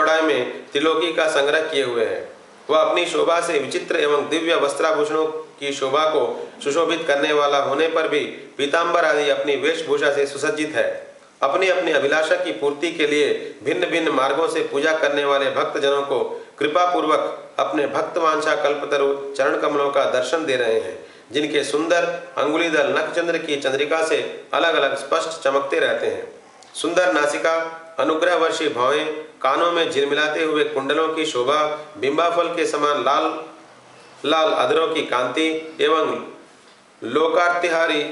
चौड़ाई में त्रिलोकी का संग्रह किए हुए है। वह अपनी शोभा से विचित्र एवं दिव्य वस्त्राभूषणों की शोभा को सुशोभित करने वाला होने पर भी पीताम्बर आदि अपनी वेशभूषा से सुसज्जित है। अपनी अपनी अभिलाषा की पूर्ति के लिए भिन्न भिन्न मार्गों से पूजा करने वाले भक्तजनों को कृपा पूर्वक अपने भक्तवांछा कल्पतरु चरण कमलों का दर्शन दे रहे हैं, जिनके सुंदर अंगुलीदल नखचंद्र की चंद्रिका से अलग अलग स्पष्ट चमकते रहते हैं। सुंदर नासिका, अनुग्रह वर्षी भौएं, कानों में झिलमिलाते हुए कुंडलों की शोभा, बिंबाफल के समान लाल लाल अधरों की कांति एवं लोकार्तिहारी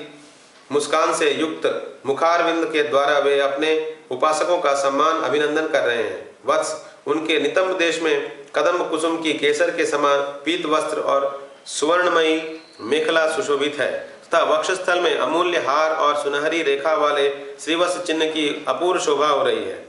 मुस्कान से युक्त मुखारविंद के द्वारा वे अपने उपासकों का सम्मान अभिनंदन कर रहे हैं। वत्स, उनके नितंब देश में कदम कुसुम की केसर के समान पीत वस्त्र और सुवर्णमयी मेखला सुशोभित है तथा वक्षस्थल में अमूल्य हार और सुनहरी रेखा वाले श्रीवत्स चिन्ह की अपूर्व शोभा हो रही है।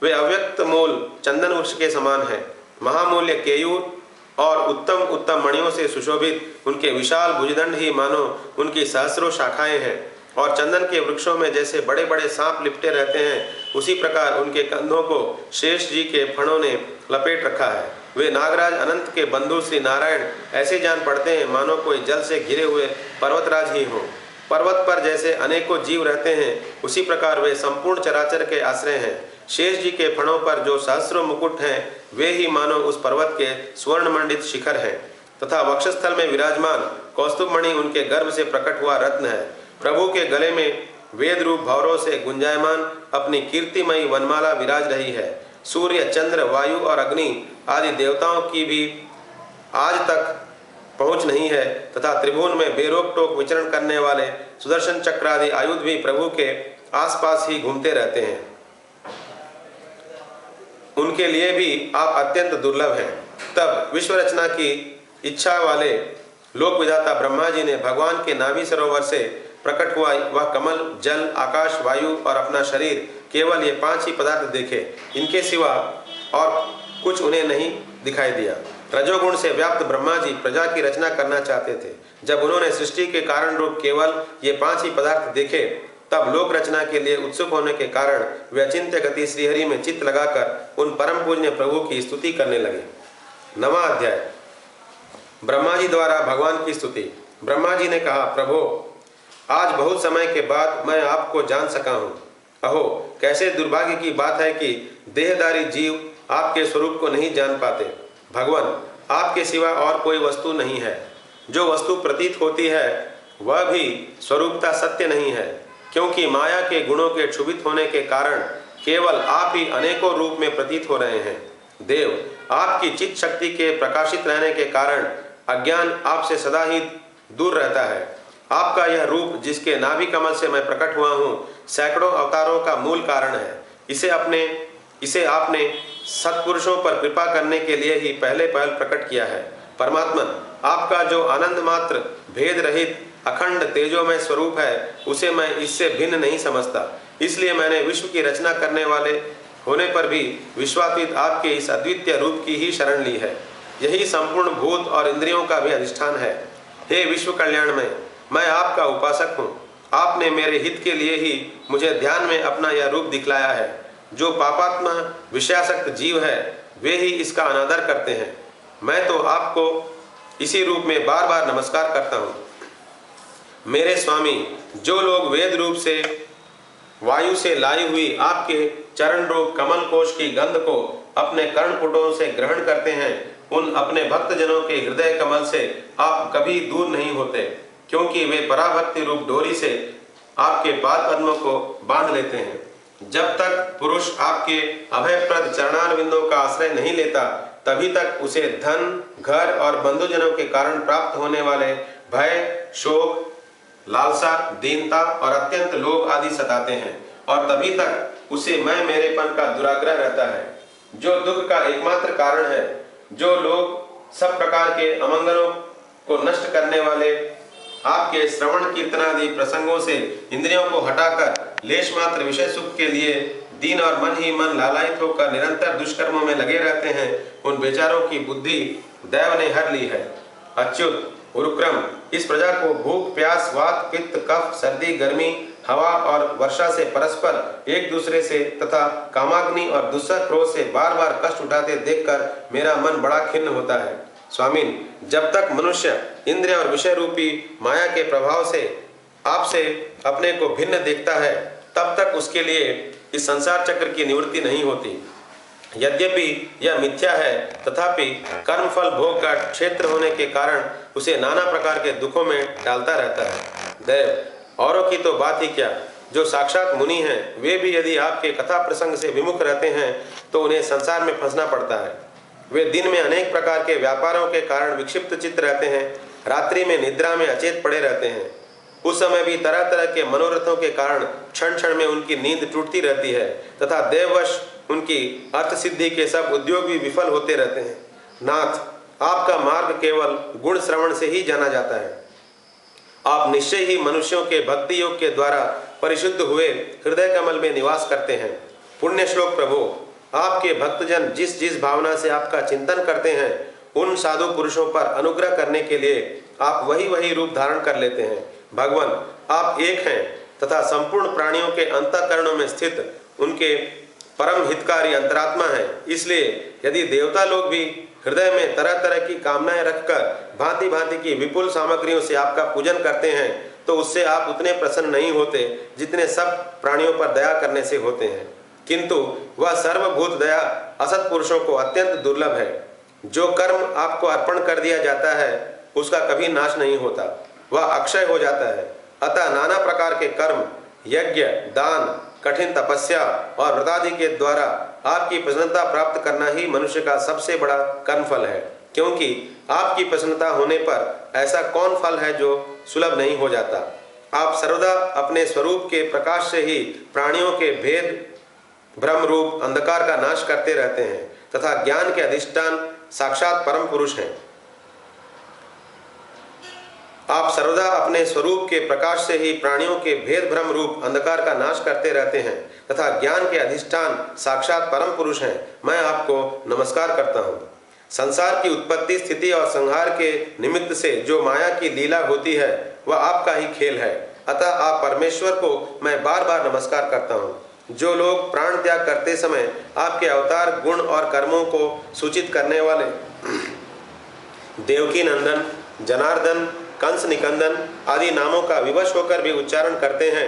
वे अव्यक्त मूल चंदन वृक्ष के समान है। महामूल्य केयूर और उत्तम उत्तम मणियों से सुशोभित उनके विशाल भुजदंड ही मानो उनकी सहस्रों शाखाएं हैं और चंदन के वृक्षों में जैसे बड़े बड़े सांप लिपटे रहते हैं, उसी प्रकार उनके कंधों को शेष जी के फणों ने लपेट रखा है। वे नागराज अनंत के बंधु श्री नारायण ऐसे जान पड़ते हैं मानो कोई जल से घिरे हुए पर्वतराज ही हों। पर्वत पर जैसे अनेकों जीव रहते हैं, उसी प्रकार वे संपूर्ण चराचर के आश्रय हैं। शेष जी के फणों पर जो सहस्रों मुकुट हैं, वे ही मानो उस पर्वत के स्वर्णमंडित शिखर हैं तथा वक्षस्थल में विराजमान कौस्तुभमणि उनके गर्भ से प्रकट हुआ रत्न है। प्रभु के गले में वेद रूप भौरों से गुंजायमान अपनी कीर्तिमयी वनमाला विराज रही है। सूर्य, चंद्र, वायु और अग्नि आदि देवताओं की भी आज तक पहुंच नहीं है तथा त्रिभुवन में बेरोक टोक विचरण करने वाले सुदर्शन चक्र आदि आयुध भी प्रभु के आसपास ही घूमते रहते हैं। उनके लिए भी आप अत्यंत दुर्लभ हैं। तब विश्व रचना की इच्छा वाले लोक विधाता ब्रह्मा जी ने भगवान के नाभि सरोवर से प्रकट हुआ वह कमल, जल, आकाश, वायु और अपना शरीर, केवल ये 5 ही पदार्थ देखे। इनके सिवा और कुछ उन्हें नहीं दिखाई दिया। रजोगुण से व्याप्त ब्रह्मा जी प्रजा की रचना करना चाहते थे। जब उन्होंने सृष्टि के कारण रूप केवल ये 5 ही पदार्थ देखे, तब लोक रचना के लिए उत्सुक होने के कारण वे अचिंत्य गति श्रीहरि में चित्त लगाकर उन परम पूज्य प्रभु की स्तुति करने लगे। 9वां अध्याय, ब्रह्मा जी द्वारा भगवान की स्तुति। ब्रह्मा जी ने कहा, प्रभो, आज बहुत समय के बाद मैं आपको जान सका हूँ। अहो, कैसे दुर्भाग्य की बात है कि देहधारी जीव आपके स्वरूप को नहीं जान पाते। भगवान, आपके सिवा और कोई वस्तु नहीं है। जो वस्तु प्रतीत होती है वह भी स्वरूपता सत्य नहीं है, क्योंकि माया के गुणों के क्षुभित होने के कारण केवल आप ही अनेकों रूप में प्रतीत हो रहे हैं। देव, आपकी चित्त शक्ति के प्रकाशित रहने के कारण अज्ञान आपसे सदा ही दूर रहता है। आपका यह रूप जिसके नाभि कमल से मैं प्रकट हुआ हूँ, सैकड़ों अवतारों का मूल कारण है। इसे आपने सत्पुरुषों पर कृपा करने के लिए ही पहले प्रकट किया है। परमात्मन, आपका जो आनंद मात्र भेद रहित अखंड तेजोमय स्वरूप है, उसे मैं इससे भिन्न नहीं समझता। इसलिए मैंने विश्व की रचना करने वाले होने पर भी विश्वातीत आपके इस अद्वितीय रूप की ही शरण ली है। यही संपूर्ण भूत और इंद्रियों का भी अधिष्ठान है। हे विश्व कल्याणमय, मैं आपका उपासक हूँ। आपने मेरे हित के लिए ही मुझे ध्यान में अपना यह रूप दिखलाया है। जो पापात्मा विषयासक्त जीव है, वे ही इसका अनादर करते हैं। मैं तो आपको इसी रूप में बार बार नमस्कार करता हूँ। मेरे स्वामी, जो लोग वेद रूप से वायु से लाई हुई आपके चरण रूप कमल कोश की गंध को अपने कर्णपुटों से ग्रहण करते हैं, उन अपने भक्तजनों के हृदय कमल से आप कभी दूर नहीं होते, क्योंकि वे पराभक्ति रूप डोरी से आपके पाद पद्मों को बांध लेते हैं। जब तक पुरुष आपके अभयप्रद चरणारविंदों का आश्रय नहीं लेता, तभी तक उसे धन, घर और बंधुजनों के कारण प्राप्त होने वाले भय, शोक, लालसा, दीनता और अत्यंत लोभ आदि सताते हैं, और तभी तक उसे मैं मेरेपन का दुराग्रह रहता है, जो दुख का एकमात्र कारण है। जो लोग सब प्रकार के अमंगलों को नष्ट करने वाले आपके श्रवण कीर्तनादि प्रसंगों से इंद्रियों को हटाकर लेश मात्र विषय सुख के लिए दीन और मन ही मन लालायित होकर निरंतर दुष्कर्मों में लगे रहते हैं, उन बेचारों की बुद्धि दैव ने हर ली है। अच्युत, उरुक्रम, इस प्रजा को भूख, प्यास, वात, पित्त, कफ, सर्दी, गर्मी हवा और वर्षा से परस्पर एक दूसरे से तथा कामाग्नि और दुस्सह क्रोध से बार बार कष्ट उठाते देखकर मेरा मन बड़ा खिन्न होता है। स्वामिन, जब तक मनुष्य इंद्रिय और विषय रूपी माया के प्रभाव से आपसे अपने को भिन्न देखता है, तब तक उसके लिए इस संसार चक्र की निवृत्ति नहीं होती। यद्यपि यह मिथ्या है, तथापि कर्मफल भोग का क्षेत्र होने के कारण उसे नाना प्रकार के दुखों में डालता रहता है। दैव, औरों की तो बात ही क्या, जो साक्षात मुनि हैं, वे भी यदि आपके कथा प्रसंग से विमुख रहते हैं तो उन्हें संसार में फंसना पड़ता है। वे दिन में अनेक प्रकार के व्यापारों के कारण विक्षिप्त चित्त रहते हैं, रात्रि में निद्रा में अचेत पड़े रहते हैं। उस समय भी तरह तरह के मनोरथों के कारण क्षण क्षण में उनकी नींद टूटती रहती है तथा देववश उनकी अर्थ सिद्धि के सब उद्योग भी विफल होते रहते हैं। नाथ, आपका मार्ग केवल गुण श्रवण से ही जाना जाता है। आप निश्चय ही मनुष्यों के भक्ति योग के द्वारा परिशुद्ध हुए हृदय कमल में निवास करते हैं। पुण्य श्लोक प्रभु, आपके भक्तजन जिस जिस भावना से आपका चिंतन करते हैं, उन साधु पुरुषों पर अनुग्रह करने के लिए आप वही वही रूप धारण कर लेते हैं। भगवान, आप एक हैं तथा संपूर्ण प्राणियों के अंतःकरणों में स्थित उनके परम हितकारी अंतरात्मा है। इसलिए यदि देवता लोग भी हृदय में तरह तरह की कामनाएं रखकर भांति भांति की विपुल सामग्रियों से आपका पूजन करते हैं, तो उससे आप उतने प्रसन्न नहीं होते जितने सब प्राणियों पर दया करने से होते हैं। किंतु वह सर्वभूत दया असत पुरुषों को अत्यंत दुर्लभ है। जो कर्म आपको अर्पण कर दिया जाता है उसका कभी नाश नहीं होता, वह अक्षय हो जाता है। अतः नाना प्रकार के कर्म, यज्ञ, दान, कठिन तपस्या और व्रतादि के द्वारा आपकी प्रसन्नता प्राप्त करना ही मनुष्य का सबसे बड़ा कर्मफल है, क्योंकि आपकी प्रसन्नता होने पर ऐसा कौन फल है जो सुलभ नहीं हो जाता। आप सर्वदा अपने स्वरूप के प्रकाश से ही प्राणियों के भेद भ्रम रूप अंधकार का नाश करते रहते हैं तथा ज्ञान के अधिष्ठान साक्षात परम पुरुष हैं। आप सर्वदा अपने स्वरूप के प्रकाश से ही प्राणियों के भेद भ्रम रूप अंधकार का नाश करते रहते हैं तथा ज्ञान के अधिष्ठान साक्षात परम पुरुष हैं। मैं आपको नमस्कार करता हूँ। संसार की उत्पत्ति, स्थिति और संहार के निमित्त से जो माया की लीला होती है, वह आपका ही खेल है। अतः आप परमेश्वर को मैं बार बार नमस्कार करता हूँ। जो लोग प्राण त्याग करते समय आपके अवतार, गुण और कर्मों को सूचित करने वाले देवकी नंदन, जनार्दन, कंस निकंदन आदि नामों का विवश होकर भी उच्चारण करते हैं,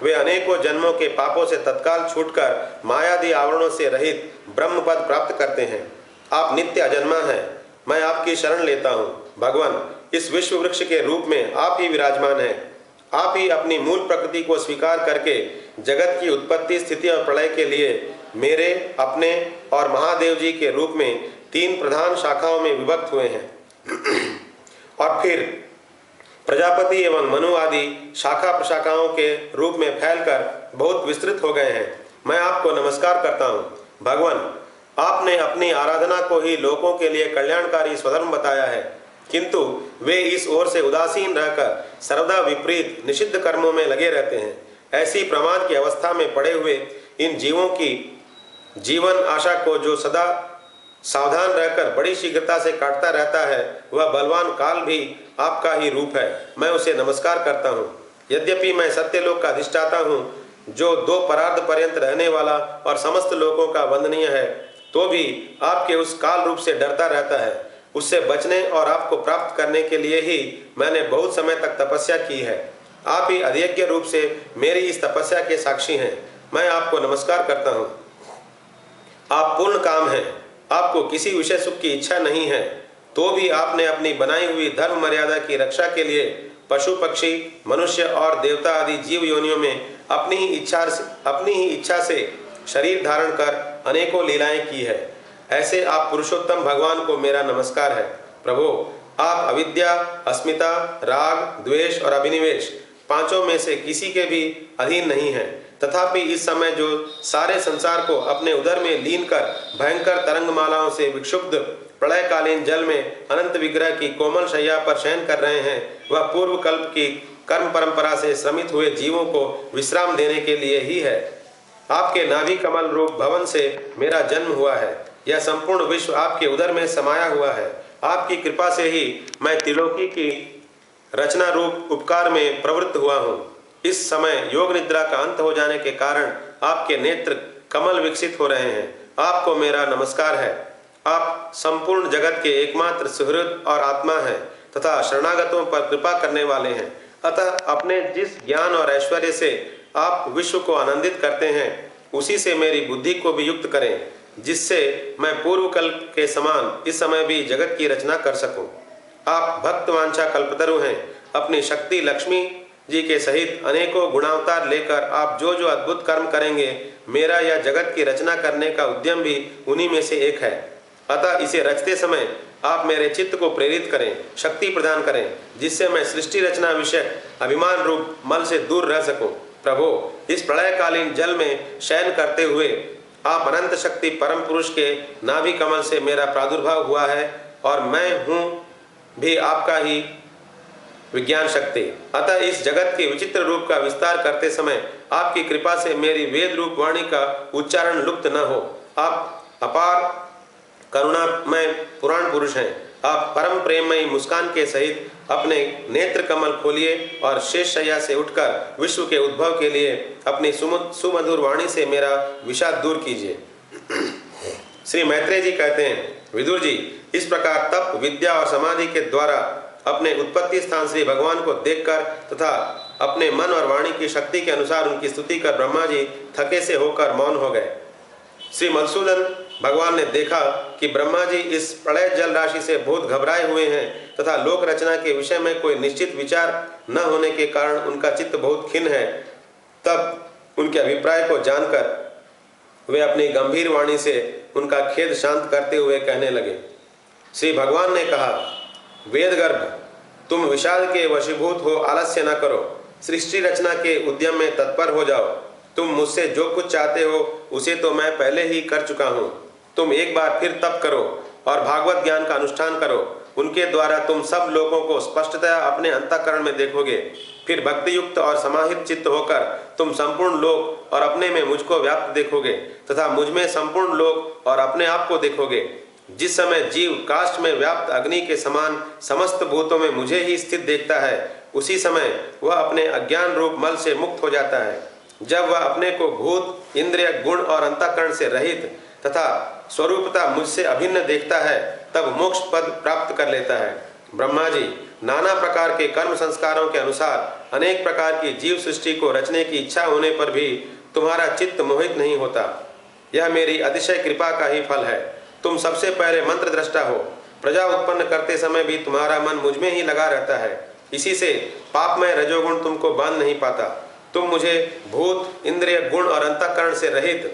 वे अनेकों जन्मों के पापों से तत्काल छूटकर मायादि आवरणों से रहित ब्रह्म पद प्राप्त करते हैं। आप नित्य अजन्मा हैं, मैं आपकी शरण लेता हूँ। भगवान, इस विश्व वृक्ष के रूप में आप ही विराजमान हैं। आप ही अपनी मूल प्रकृति को स्वीकार करके जगत की उत्पत्ति, स्थिति और प्रलय के लिए मेरे, अपने और महादेव जी के रूप में 3 प्रधान शाखाओं में विभक्त हुए हैं और फिर प्रजापति एवं मनु आदि शाखा प्रशाखाओं के रूप में फैलकर बहुत विस्तृत हो गए हैं। मैं आपको नमस्कार करता हूँ। भगवान, आपने अपनी आराधना को ही लोगों के लिए कल्याणकारी स्वधर्म बताया है, किंतु वे इस ओर से उदासीन रहकर सर्वदा विपरीत निषिद्ध कर्मों में लगे रहते हैं। ऐसी प्रमाद की अवस्था में पड़े हुए इन जीवों की जीवन आशा को जो सदा सावधान रहकर बड़ी शीघ्रता से काटता रहता है, वह बलवान काल भी आपका ही रूप है। मैं उसे नमस्कार करता हूँ। यद्यपि मैं सत्यलोक का अधिष्ठाता हूँ, जो 2 परार्ध पर्यंत रहने वाला और समस्त लोकों का वंदनीय है, तो भी आपके उस काल रूप से डरता रहता है। उससे बचने और आपको प्राप्त करने के लिए ही मैंने बहुत समय तक तपस्या की है। आप ही अध्यज्ञ रूप से मेरी इस तपस्या के साक्षी हैं। मैं आपको नमस्कार करता हूँ। आप पूर्ण काम हैं, आपको किसी विषय सुख की इच्छा नहीं है, तो भी आपने अपनी बनाई हुई धर्म मर्यादा की रक्षा के लिए पशु, पक्षी, मनुष्य और देवता आदि जीव योनियों में अपनी ही इच्छा से शरीर धारण कर अनेकों लीलाएं की है। ऐसे आप पुरुषोत्तम भगवान को मेरा नमस्कार है। प्रभु, आप अविद्या, अस्मिता, राग, द्वेष और अभिनिवेश पांचों में से किसी के भी अधीन नहीं हैं। तथापि इस समय जो सारे संसार को अपने उदर में लीन कर भयंकर तरंगमालाओं से विक्षुब्ध प्रलयकालीन जल में अनंत विग्रह की कोमल शैया पर शयन कर रहे हैं, वह पूर्व कल्प की कर्म परंपरा से श्रमित हुए जीवों को विश्राम देने के लिए ही है। आपके नाभि कमल रूप भवन से मेरा जन्म हुआ है। यह संपूर्ण विश्व आपके उदर में समाया हुआ है। आपकी कृपा से ही मैं त्रिलोकी की रचना रूप उपकार में प्रवृत्त हुआ हूँ। इस समय योग निद्रा का अंत हो जाने के कारण आपके नेत्र कमल विकसित हो रहे हैं। आपको मेरा नमस्कार है। आप संपूर्ण जगत के एकमात्र सुहृद और आत्मा हैं तथा शरणागतों पर कृपा करने वाले हैं। अतः अपने जिस ज्ञान और ऐश्वर्य से आप विश्व को आनंदित करते हैं, उसी से मेरी बुद्धि को भी युक्त करें, जिससे मैं पूर्व कल के समान इस समय भी जगत की रचना कर सकूं। आप भक्त वांछा कल्पतरु हैं। अपनी शक्ति लक्ष्मी जी के सहित अनेकों गुणावतार लेकर आप जो जो अद्भुत कर्म करेंगे, मेरा या जगत की रचना करने का उद्यम भी उन्हीं में से एक है। अतः इसे रचते समय आप मेरे चित्त को प्रेरित करें, शक्ति प्रदान करें, जिससे मैं सृष्टि रचना विषय अभिमान रूप मल से दूर रह सकूं। प्रभु, इस प्रलयकालीन जल में शयन करते हुए आप अनंत शक्ति परम पुरुष के नाभि कमल से मेरा प्रादुर्भाव हुआ है और मैं हूँ भी आपका ही विज्ञान शक्ति। अतः इस जगत के विचित्र रूप का विस्तार करते समय आपकी कृपा से मेरी वेद रूप वाणी का उच्चारण लुप्त न हो। आप अपार करुणामय पुराण पुरुष हैं। आप परम प्रेममयी मुस्कान के सहित अपने नेत्र कमल खोलिए और शेष शैया से उठकर विश्व के उद्भव के लिए अपनी सुमधुर वाणी से मेरा विषाद दूर कीजिए। श्री मैत्रेय जी कहते हैं, विदुर जी, इस प्रकार तप, विद्या और समाधि के द्वारा अपने उत्पत्ति स्थान श्री भगवान को देखकर तथा अपने मन और वाणी की शक्ति के अनुसार उनकी स्तुति कर ब्रह्मा जी थके से होकर मौन हो गए। श्री मधुसूदन भगवान ने देखा कि ब्रह्मा जी इस प्रलय जल राशि से बहुत घबराए हुए हैं तथा लोक रचना के विषय में कोई निश्चित विचार न होने के कारण उनका चित्त बहुत खिन्न है। तब उनके अभिप्राय को जानकर वे अपनी गंभीर वाणी से उनका खेद शांत करते हुए कहने लगे। श्री भगवान ने कहा, वेदगर्भ, तुम विषाद के वशीभूत हो आलस्य न करो, सृष्टि रचना के उद्यम में तत्पर हो जाओ। तुम मुझसे जो कुछ चाहते हो उसे तो मैं पहले ही कर चुका हूँ। तुम एक बार फिर तप करो और भागवत ज्ञान का अनुष्ठान करो। उनके द्वारा तुम सब लोगों को स्पष्टतया अपने अंतःकरण में देखोगे। फिर भक्ति युक्त और समाहित चित्त होकर तुम संपूर्ण लोक और अपने में मुझको व्याप्त देखोगे तथा मुझ में संपूर्ण लोक और अपने आप को देखोगे। जिस समय जीव काष्ठ में व्याप्त अग्नि के समान समस्त भूतों में मुझे ही स्थित देखता है, उसी समय वह अपने अज्ञान रूप मल से मुक्त हो जाता है। जब वह अपने को भूत, इंद्रिय, गुण और अंतःकरण से रहित तथा स्वरूपता मुझसे अभिन्न देखता है, तब मोक्ष पद प्राप्त कर लेता है। ब्रह्मा जी, नाना प्रकार के कर्म संस्कारों के अनुसार अनेक प्रकार की जीव सृष्टि को रचने की इच्छा होने पर भी तुम्हारा चित्त मोहित नहीं होता। यह मेरी अतिशय कृपा का ही फल है। तुम सबसे पहले मंत्र दृष्टा हो। प्रजा उत्पन्न करते समय भी तुम्हारा मन मुझ में ही लगा रहता है। इसी से पापमय रजोगुण तुमको बांध नहीं पाता। तुम मुझे भूत, इंद्रिय, गुण और अंतःकरण से रहित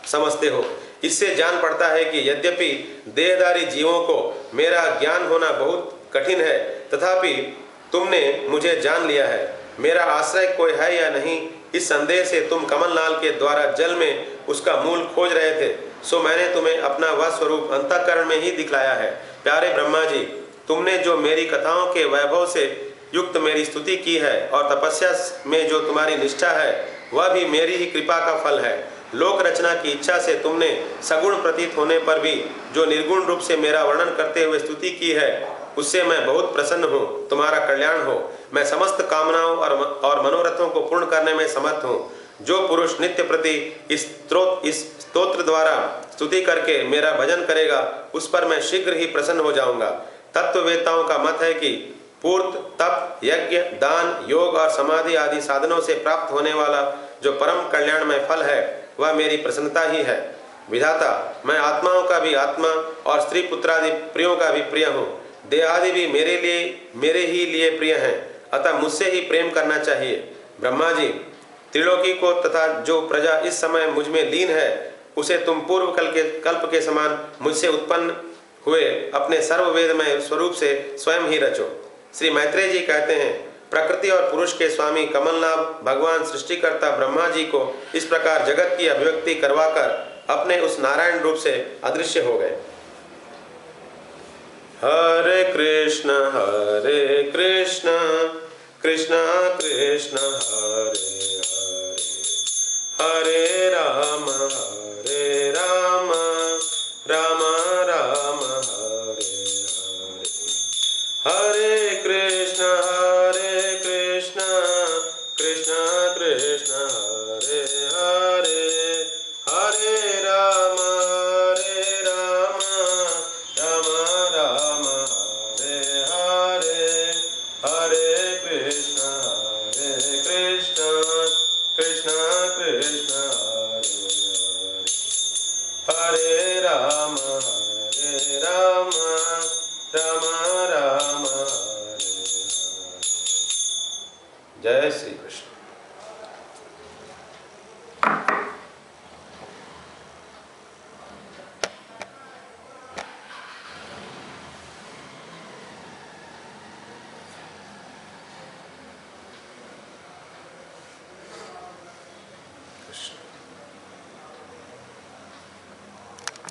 समझते हो। इससे जान पड़ता है कि यद्यपि देहधारी जीवों को मेरा ज्ञान होना बहुत कठिन है, तथापि तुमने मुझे जान लिया है। मेरा आश्रय कोई है या नहीं, इस संदेह से तुम कमलनाल के द्वारा जल में उसका मूल खोज रहे थे, सो मैंने तुम्हें अपना वह स्वरूप अंतःकरण में ही दिखलाया है। प्यारे ब्रह्मा जी, तुमने जो मेरी कथाओं के वैभव से युक्त मेरी स्तुति की है और तपस्या में जो तुम्हारी निष्ठा है, वह भी मेरी ही कृपा का फल है। लोक रचना की इच्छा से तुमने सगुण प्रतीत होने पर भी जो निर्गुण रूप से मेरा वर्णन करते हुए स्तुति की है, उससे मैं बहुत प्रसन्न हूँ। तुम्हारा कल्याण हो। मैं समस्त कामनाओं और मनोरथों को पूर्ण करने में समर्थ हूँ। जो पुरुष नित्य प्रति इस स्तोत्र द्वारा स्तुति करके मेरा भजन करेगा, उस पर मैं शीघ्र ही प्रसन्न हो जाऊंगा। तत्ववेत्ताओं का मत है कि पूर्त, तप, यज्ञ, दान, योग और समाधि आदि साधनों से प्राप्त होने वाला जो परम कल्याणमय फल है, वह मेरी प्रसन्नता ही है। विधाता, मैं आत्माओं का भी आत्मा और स्त्री पुत्रादि प्रियों का भी प्रिय हूँ। देहादि भी मेरे ही लिए प्रिय हैं, अतः मुझसे ही प्रेम करना चाहिए। ब्रह्मा जी, त्रिलोकी को तथा जो प्रजा इस समय मुझ में लीन है, उसे तुम पूर्व कल्प के समान मुझसे उत्पन्न हुए अपने सर्ववेदमय स्वरूप से स्वयं ही रचो। श्री मैत्रेय जी कहते हैं, प्रकृति और पुरुष के स्वामी कमलनाभ भगवान सृष्टिकर्ता ब्रह्मा जी को इस प्रकार जगत की अभिव्यक्ति करवाकर अपने उस नारायण रूप से अदृश्य हो गए। हरे कृष्ण कृष्ण कृष्ण हरे हरे, हरे राम राम राम हरे हरे, हरे कृष्ण कृष्ण कृष्ण जय श्री कृष्ण।